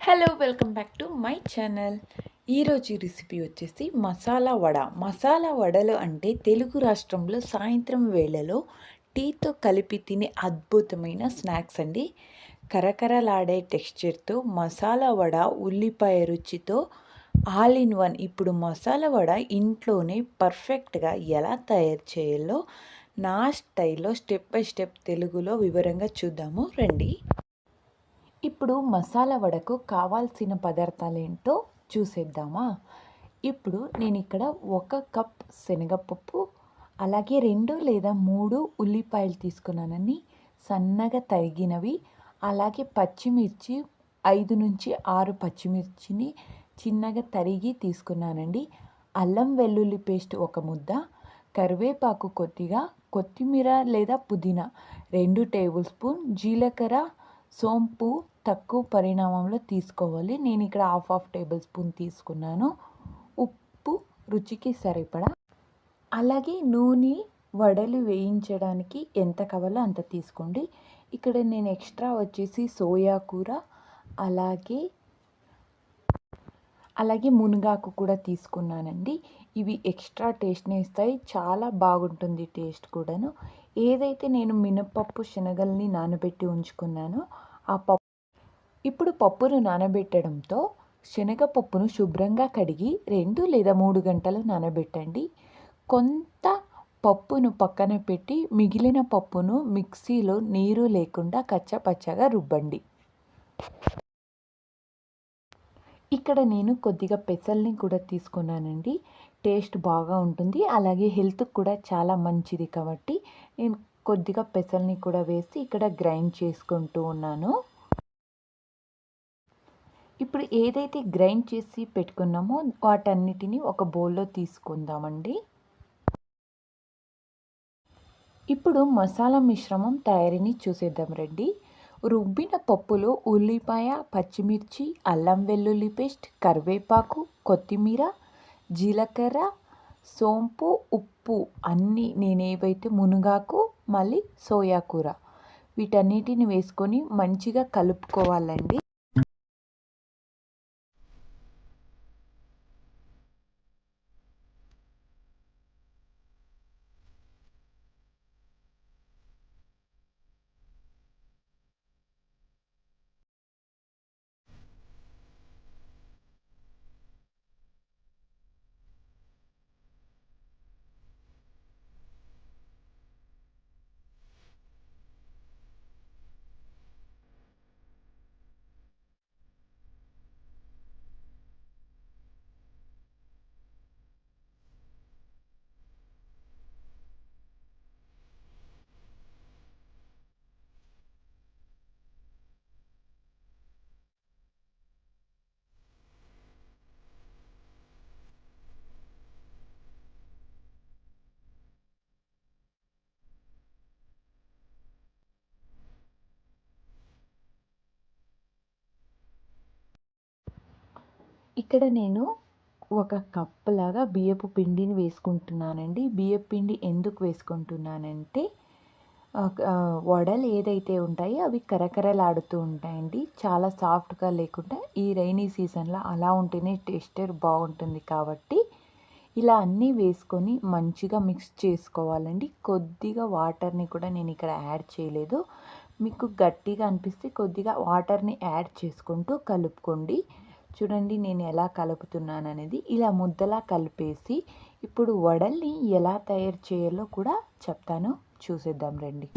Hello welcome back to my channel. ఈరోజు recipe వచ్చేసి మసాలా వడ. మసాలా వడలు అంటే తెలుగు రాష్ట్రంలో సాయంత్రం వేళలో టీతో కలిపి తినే అద్భుతమైన స్నాక్స్ అండి. కరకరలాడే టెక్స్చర్తో మసాలా వడ, ఉల్లిపాయ రుచితో ఆల్ ఇన్ వన్. ఇప్పుడు మసాలా వడ ఇంట్లోనే పర్ఫెక్ట్గా ఎలా తయారు చేయాలో నా స్టైల్లో స్టెప్ బై స్టెప్ తెలుగులో వివరంగా చూద్దాము రండి. ఇప్పుడు మసాలా వడకు కావాల్సిన పదార్థాలు ఏంటో చూసేద్దామా. ఇప్పుడు నేను ఇక్కడ 1 కప్ శనగపప్పు, అలాగే 2 లేదా 3 ఉల్లిపాయలు తీసుకున్నానని సన్నగా తరిగినవి, అలాగే పచ్చిమిర్చి 5 నుంచి 6 పచ్చిమిర్చిని చిన్నగా తరిగి తీసుకున్నానండి. అల్లం వెల్లుల్లి పేస్ట్ 1 ముద్ద, కరివేపాకు కొద్దిగా, కొత్తిమీర లేదా పుదీనా 2 టేబుల్ స్పూన్, జీలకర్ర, సోంపు తక్కువ పరిమాణంలో తీసుకోవాలి. నేను ఇక్కడ హాఫ్ టేబుల్ స్పూన్ తీసుకున్నాను. ఉప్పు రుచికి సరిపడా, అలాగే నూనె వడలు వేయించడానికి ఎంత కావాలో అంత తీసుకోండి. ఇక్కడ నేను ఎక్స్ట్రా వచ్చేసి సోయా కూర, అలాగే మునగాకు కూడా తీసుకున్నానండి. ఇవి ఎక్స్ట్రా టేస్ట్ని ఇస్తాయి, చాలా బాగుంటుంది టేస్ట్ కూడాను. ఏదైతే నేను మినపప్పు శనగల్ని నానబెట్టి ఉంచుకున్నానో ఆ ఇప్పుడు పప్పును నానబెట్టడంతో శనగపప్పును శుభ్రంగా కడిగి 2 లేదా 3 గంటలు నానబెట్టండి. కొంత పప్పును పక్కన పెట్టి మిగిలిన పప్పును మిక్సీలో నీరు లేకుండా కచ్చపచ్చగా రుబ్బండి. ఇక్కడ నేను కొద్దిగా పెసల్ని కూడా తీసుకున్నానండి. టేస్ట్ బాగా ఉంటుంది, అలాగే హెల్త్కి కూడా చాలా మంచిది కాబట్టి నేను కొద్దిగా పెసల్ని కూడా వేసి ఇక్కడ గ్రైండ్ చేసుకుంటూ ఉన్నాను. ఇప్పుడు ఏదైతే గ్రైండ్ చేసి పెట్టుకున్నామో వాటన్నిటిని ఒక బౌల్లో తీసుకుందామండి. ఇప్పుడు మసాలా మిశ్రమం తయారీని చూసేద్దాం రండి. రుబ్బిన పప్పులో ఉల్లిపాయ, పచ్చిమిర్చి, అల్లం వెల్లుల్లి పేస్ట్, కరివేపాకు, కొత్తిమీర, జీలకర్ర, సోంపు, ఉప్పు అన్నీ నేనేవైతే మునగాకు, మళ్ళీ సోయా కూర వీటన్నిటిని వేసుకొని మంచిగా కలుపుకోవాలండి. ఇక్కడ నేను 1 కప్ లాగా బియ్యపు పిండిని వేసుకుంటున్నానండి. బియ్యపు పిండి ఎందుకు వేసుకుంటున్నానంటే వడలు ఏదైతే ఉంటాయో అవి కరకరలాడుతూ ఉంటాయండి. చాలా సాఫ్ట్గా లేకుండా ఈ రైనీ సీజన్లో అలా ఉంటేనే టేస్టర్ బాగుంటుంది కాబట్టి ఇలా అన్నీ వేసుకొని మంచిగా మిక్స్ చేసుకోవాలండి. కొద్దిగా వాటర్ని కూడా నేను ఇక్కడ యాడ్ చేయలేదు. మీకు గట్టిగా అనిపిస్తే కొద్దిగా వాటర్ని యాడ్ చేసుకుంటూ కలుపుకోండి. చూడండి నేను ఎలా కలుపుతున్నాను అనేది. ఇలా ముద్దలా కలిపేసి ఇప్పుడు వడల్ని ఎలా తయారు చేయాలో కూడా చెప్తాను, చూసేద్దాం రండి.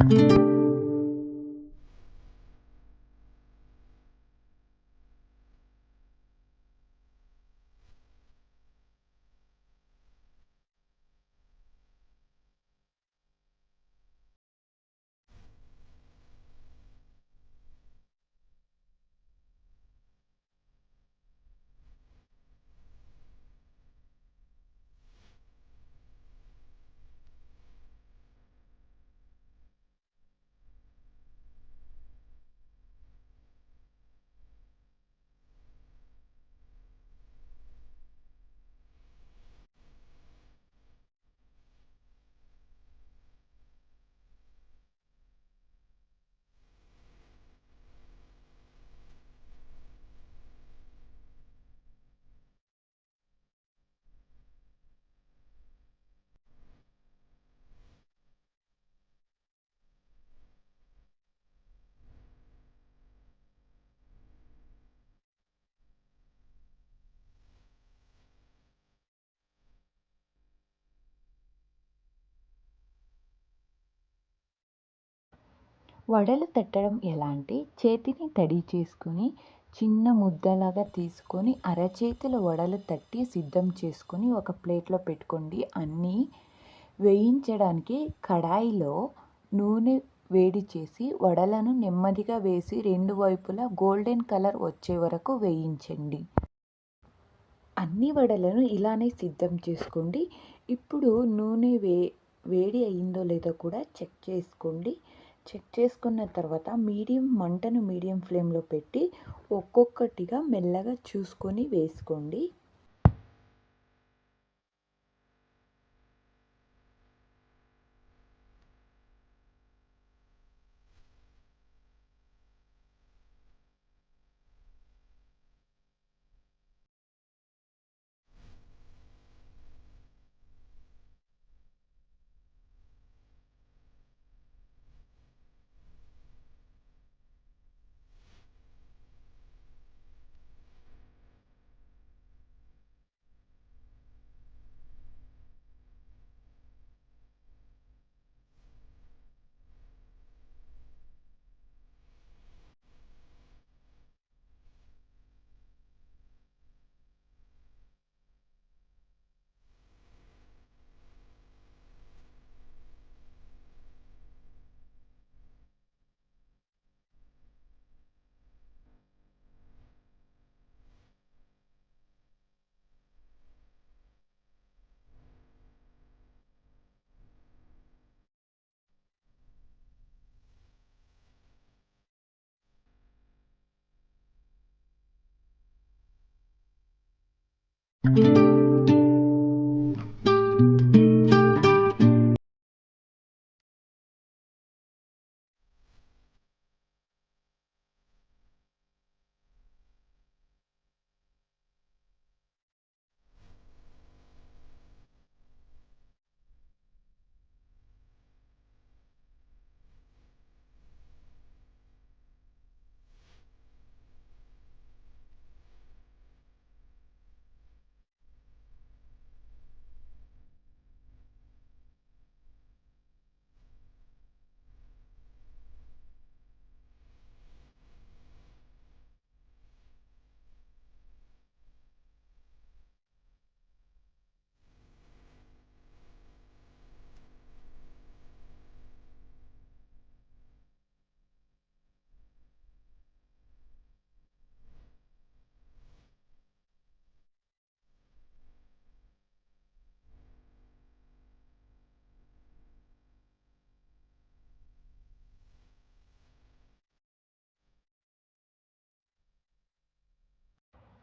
వడలు తట్టడం ఎలా అంటే చేతిని తడి చేసుకొని చిన్న ముద్దలాగా తీసుకొని అరచేతిలో వడలు తట్టి సిద్ధం చేసుకొని ఒక ప్లేట్లో పెట్టుకోండి. అన్నీ వేయించడానికి కడాయిలో నూనె వేడి చేసి వడలను నెమ్మదిగా వేసి రెండు వైపులా గోల్డెన్ కలర్ వచ్చే వరకు వేయించండి. అన్ని వడలను ఇలానే సిద్ధం చేసుకోండి. ఇప్పుడు నూనె వేడి అయిందో లేదో కూడా చెక్ చేసుకోండి. చెక్ చేసుకున్న తర్వాత మంటను మీడియం ఫ్లేమ్లో పెట్టి ఒక్కొక్కటిగా మెల్లగా చూసుకొని వేసుకోండి.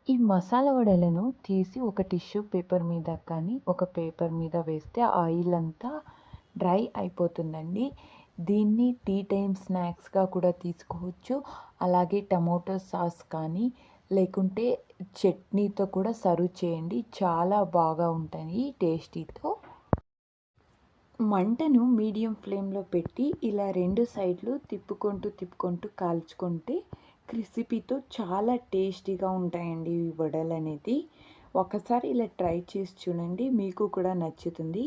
ఈ మసాలా వడలను తీసి ఒక టిష్యూ పేపర్ మీద కానీ ఒక పేపర్ మీద వేస్తే ఆయిల్ అంతా డ్రై అయిపోతుందండి. దీన్ని టీ టైమ్ స్నాక్స్గా కూడా తీసుకోవచ్చు. అలాగే టమోటో సాస్ కానీ లేకుంటే చట్నీతో కూడా సర్వ్ చేయండి. చాలా బాగా ఉంటాయి టేస్టీతో. మంటను మీడియం ఫ్లేమ్లో పెట్టి ఇలా రెండు సైడ్లు తిప్పుకుంటూ కాల్చుకుంటే క్రిస్పీతో చాలా టేస్టీగా ఉంటాయండి ఈ వడలు అనేది. ఒకసారి ఇలా ట్రై చేసి చూడండి, మీకు కూడా నచ్చుతుంది.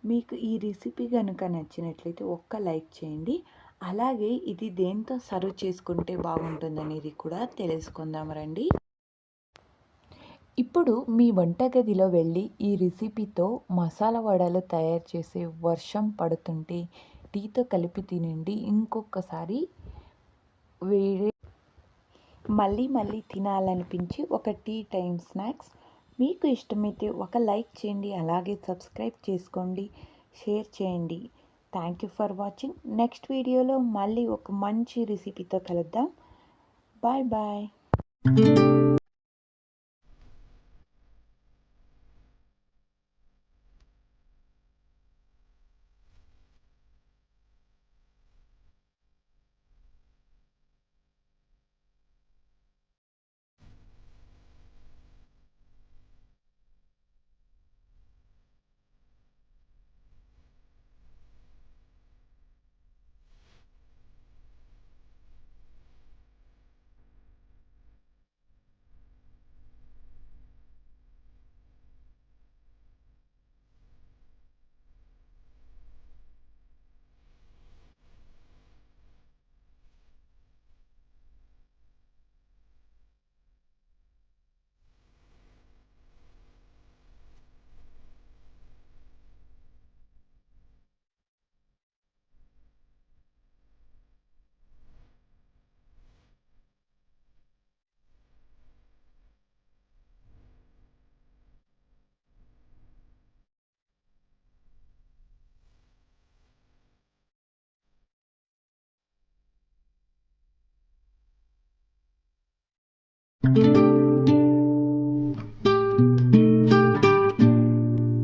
మీకు ఈ రెసిపీ కనుక నచ్చినట్లయితే ఒక్క లైక్ చేయండి. అలాగే ఇది దేంతో సర్వ్ చేసుకుంటే బాగుంటుందనేది కూడా తెలుసుకుందాం రండి. ఇప్పుడు మీ వంటగదిలో వెళ్ళి ఈ రెసిపీతో మసాలా వడలు తయారు చేసే వర్షం పడుతుంటే టీతో కలిపి తినండి. ఇంకొకసారి వేరే మళ్ళీ తినాలనిపించి ఒక టీ టైమ్ స్నాక్స్. మీకు ఇష్టమైతే ఒక లైక్ చేయండి, అలాగే సబ్స్క్రైబ్ చేసుకోండి, షేర్ చేయండి. Thank you for watching. Next వీడియోలో మళ్ళీ ఒక మంచి రెసిపీతో కలుద్దాం. Bye bye.